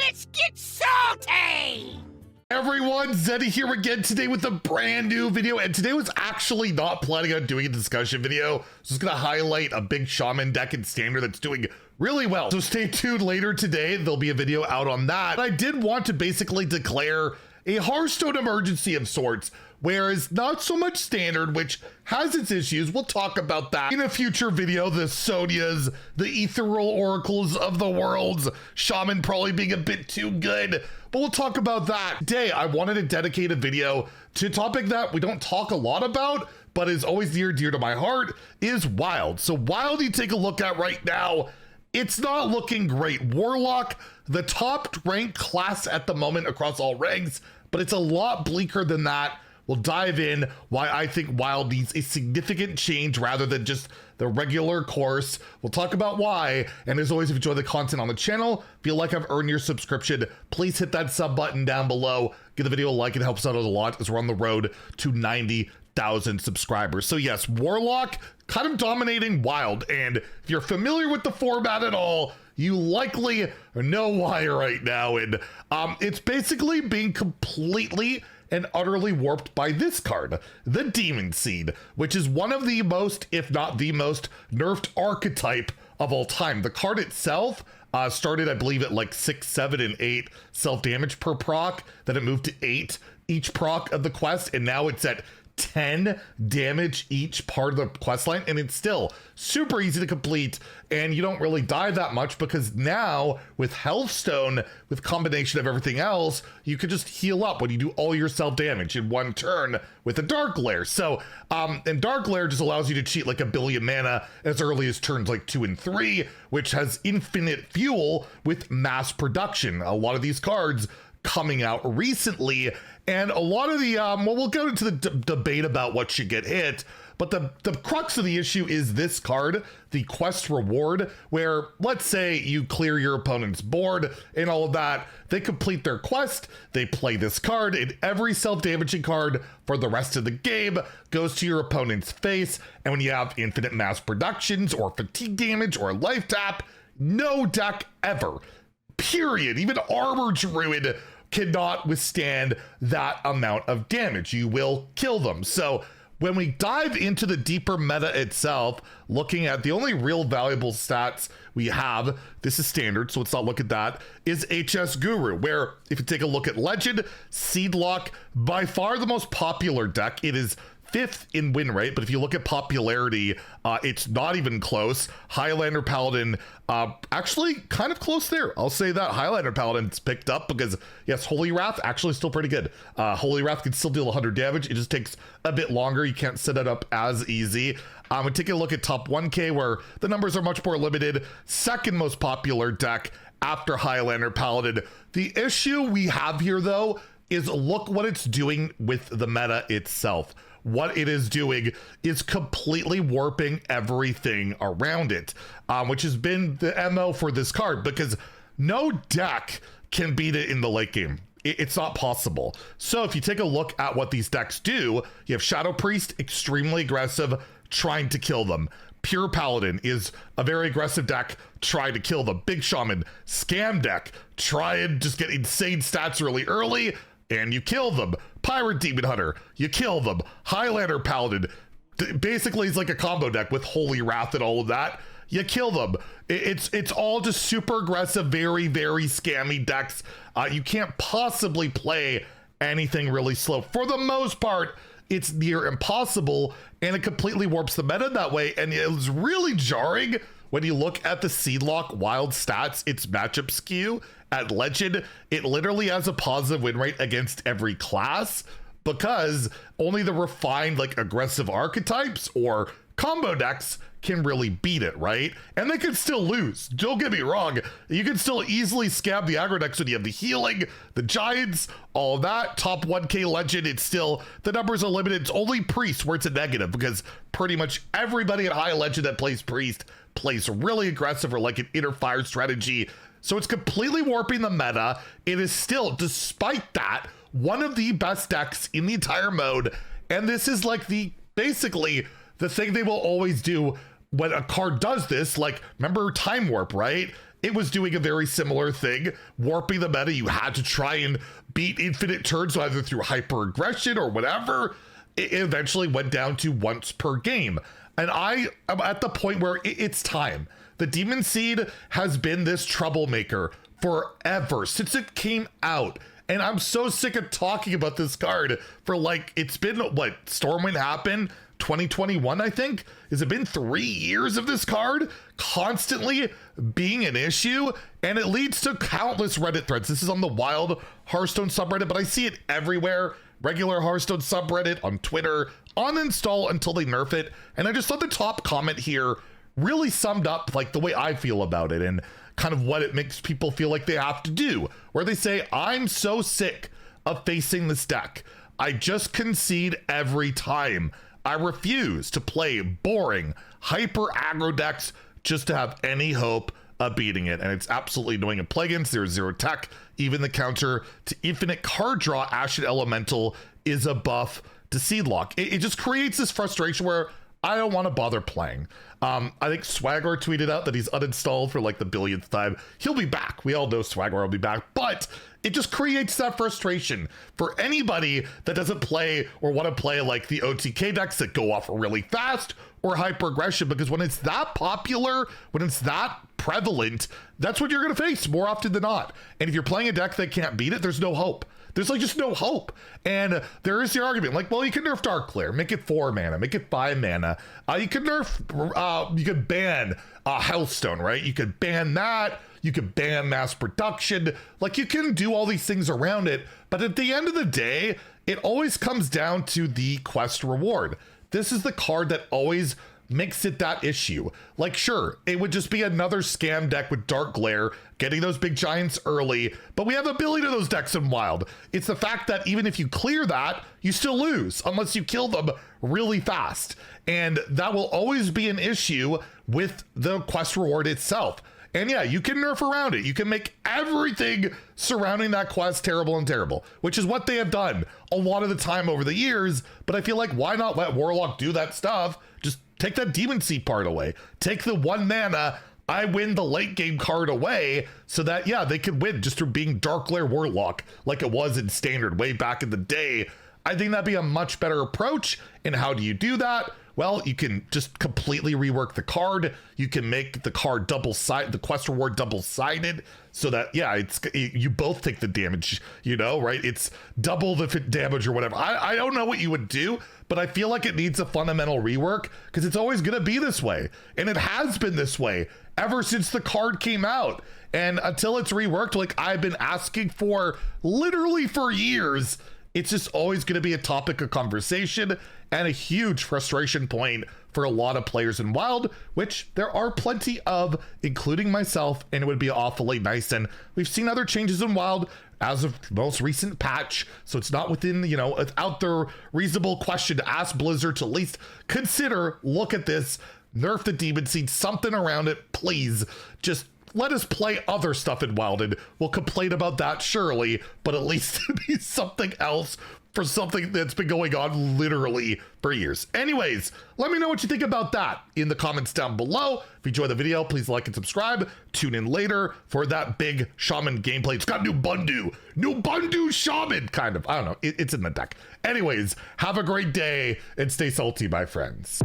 Let's get salty! Everyone, Zeddy here again today with a brand new video, and today was actually not planning on doing a discussion video. Just gonna highlight a big shaman deck in standard that's doing really well. So stay tuned later today. There'll be a video out on that. But I did want to basically declare a Hearthstone emergency of sorts, whereas not so much standard, which has its issues. We'll talk about that in a future video. The Sonias, the ethereal oracles of the worlds, shaman probably being a bit too good, but we'll talk about that. Today, I wanted to dedicate a video to a topic that we don't talk a lot about, but is always near and dear to my heart, is Wild. So Wild, you take a look at right now, it's not looking great. Warlock, the top ranked class at the moment across all ranks, but it's a lot bleaker than that. We'll dive in why I think Wild needs a significant change rather than just the regular course. We'll talk about why. And as always, if you enjoy the content on the channel, feel like I've earned your subscription, please hit that sub button down below. Give the video a like, it helps out a lot as we're on the road to 90,000 subscribers. So yes, Warlock kind of dominating Wild. And if you're familiar with the format at all, you likely know why right now. And it's basically being completely and utterly warped by this card, the Demon Seed, which is one of the most, if not the most, nerfed archetype of all time. The card itself started, I believe, at like 6, 7, and 8 self-damage per proc. Then it moved to 8 each proc of the quest, and now it's at 10 damage each part of the quest line, and it's still super easy to complete, and you don't really die that much because now with Hearthstone, with combination of everything else, you can just heal up when you do all your self damage in one turn with a Dark Lair. So and Dark Lair just allows you to cheat like 1 billion mana as early as turns like 2 and 3, which has infinite fuel with mass production. A lot of these cards coming out recently, and a lot of the well, we'll go into the debate about what should get hit, but the crux of the issue is this card, the quest reward, where let's say you clear your opponent's board and all of that, they complete their quest, they play this card, and every self-damaging card for the rest of the game goes to your opponent's face. And when you have infinite mass productions or fatigue damage or life tap, no deck ever, period, even Armor Druid, cannot withstand that amount of damage. You will kill them. So when we dive into the deeper meta itself, looking at the only real valuable stats we have, this is standard, so let's not look at that, is HS Guru, where if you take a look at Legend, Seedlock, by far the most popular deck. It is 5th in win rate, but if you look at popularity, it's not even close. Highlander Paladin, actually kind of close there. I'll say that Highlander Paladin's picked up because yes, Holy Wrath actually still pretty good. Holy Wrath can still deal 100 damage. It just takes a bit longer. You can't set it up as easy. And take a look at top 1K where the numbers are much more limited. Second most popular deck after Highlander Paladin. The issue we have here though is look what it's doing with the meta itself. What it is doing is completely warping everything around it, which has been the MO for this card, because no deck can beat it in the late game. It's not possible. So if you take a look at what these decks do, you have Shadow Priest, extremely aggressive, trying to kill them. Pure Paladin is a very aggressive deck, try to kill them. Big Shaman, scam deck, try and just get insane stats really early, and you kill them. Pirate Demon Hunter, you kill them. Highlander Paladin, basically it's like a combo deck with Holy Wrath and all of that. You kill them. It's all just super aggressive, very, very scammy decks. You can't possibly play anything really slow. For the most part, it's near impossible, and it completely warps the meta that way. And it was really jarring when you look at the Seedlock Wild stats, its matchup skew at Legend. It literally has a positive win rate against every class because only the refined, like aggressive archetypes or combo decks can really beat it, right? And they can still lose. Don't get me wrong. You can still easily scab the aggro decks when you have the healing, the giants, all of that. Top 1K Legend, it's still, the numbers are limited. It's only Priest where it's a negative because pretty much everybody at High Legend that plays Priest plays really aggressive or like an inner fire strategy. So it's completely warping the meta. It is still, despite that, one of the best decks in the entire mode. And this is like basically the thing they will always do when a card does this. Like, remember Time Warp, right? it was doing a very similar thing, warping the meta. You had to try and beat infinite turns, either through hyper aggression or whatever. It eventually went down to once per game. And I am at the point where it's time. The Demon Seed has been this troublemaker forever, since it came out. And I'm so sick of talking about this card for like, it's been, what, Stormwind happened 2021, I think? Has it been 3 years of this card constantly being an issue? And it leads to countless Reddit threads. This is on the Wild Hearthstone subreddit, but I see it everywhere. Regular Hearthstone subreddit, on Twitter, uninstall until they nerf it. And I just thought the top comment here really summed up like the way I feel about it and kind of what it makes people feel like they have to do, where they say, I'm so sick of facing this deck. I just concede every time. I refuse to play boring, hyper aggro decks just to have any hope of beating it. And it's absolutely annoying to play against. There's zero tech. Even the counter to infinite card draw, Ashen Elemental, is a buff to Seed Lock. It just creates this frustration where I don't want to bother playing. I think Swagger tweeted out that he's uninstalled for like the billionth time. He'll be back. We all know Swagger will be back, but it just creates that frustration for anybody that doesn't play or want to play like the OTK decks that go off really fast or hyper aggression, because when it's that popular, when it's that prevalent, that's what you're going to face more often than not. And if you're playing a deck that can't beat it, there's no hope. There's like just no hope. And there is the argument like, well, you can nerf Dark Glare, make it 4 mana, make it 5 mana. You can nerf, you could ban Hearthstone, right? You could ban that. You could ban mass production. Like, you can do all these things around it. But at the end of the day, it always comes down to the quest reward. This is the card that always makes it that issue. Like, sure, it would just be another scam deck with Dark Glare, getting those big giants early, but we have a billion of those decks in Wild. It's the fact that even if you clear that, you still lose unless you kill them really fast. And that will always be an issue with the quest reward itself. And yeah, you can nerf around it. You can make everything surrounding that quest terrible and terrible, which is what they have done a lot of the time over the years. But I feel like, why not let Warlock do that stuff? Just take that Demon Seed part away. Take the 1 mana, I win the late game card away, so that, yeah, they could win just through being Dark Glare Warlock like it was in Standard way back in the day. I think that'd be a much better approach. And how do you do that? Well, you can just completely rework the card. You can make the card double-sided, the quest reward double-sided, so that, yeah, you both take the damage, you know, right? It's double the damage or whatever. I don't know what you would do, but I feel like it needs a fundamental rework, because it's always going to be this way. And it has been this way ever since the card came out. And until it's reworked, like I've been asking for literally for years, it's just always going to be a topic of conversation and a huge frustration point for a lot of players in Wild, which there are plenty of, including myself, and it would be awfully nice. And we've seen other changes in Wild as of the most recent patch, so it's not within, you know, it's out there reasonable question to ask Blizzard to at least consider, look at this, nerf the Demon Seed, something around it, please. Just let us play other stuff in Wild, and we'll complain about that surely, but at least it'd be something else for something that's been going on literally for years. Anyways, let me know what you think about that in the comments down below. If you enjoyed the video, please like and subscribe. Tune in later for that big Shaman gameplay. It's got new Bundu Shaman, kind of. I don't know, it's in the deck. Anyways, have a great day and stay salty, my friends.